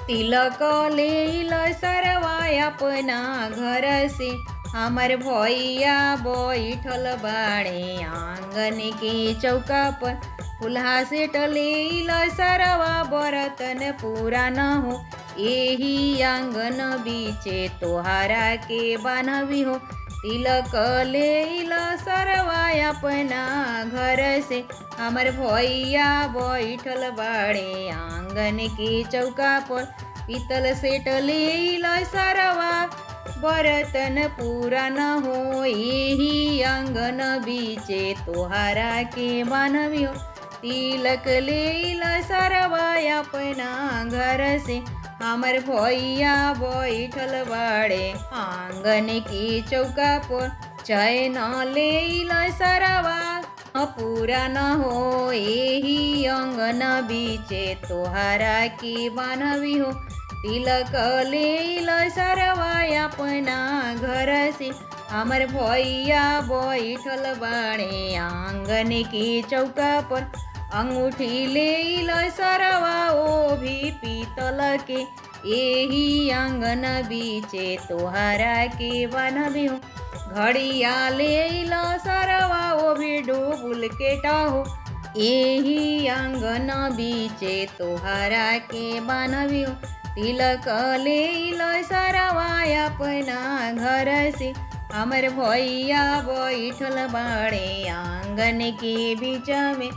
तिलक लेल सरवाय अपना घर से, हमार भैया बैठल बाड़े आंगन के चौका पर। फुलहा से टलेल सरवा बरतन पूरा न हो, यही आंगन बीचे तोहरा के बान्हवी हो। तिलक लेल सरवा अपना घर से, हमार भैया बैठल बाड़े आंगन के चौका पर। पीतल से टलेल सरवा बरतन पूरा न हो, यही आंगन बीचे तोहरा के बान्हवी हो। तिलक लेल सरवा अपना घर से, हमार भैया बैठल बाड़े आंगन के चौका पर। चैन लेल सरवा पूरा न हो, यही आंगन बीचे तोहरा के बान्हवी हो। तिलक लेल सरवा अपना घर से, हमार भैया बैठल बाड़े आंगन के चौका पर। अंगूठी लेल सरवा ओ भी पीतल के, यही आंगन बीचे तोहरा के बान्हवी हो। घड़िया लेल सरवा ओ भी डुबुल के टाहो, यही आंगन बीचे तोहरा के बान्हवी हो। तिलक लेल सरवा अपना घर से, हमार भैया बैठल बाड़े आंगन के बीच में।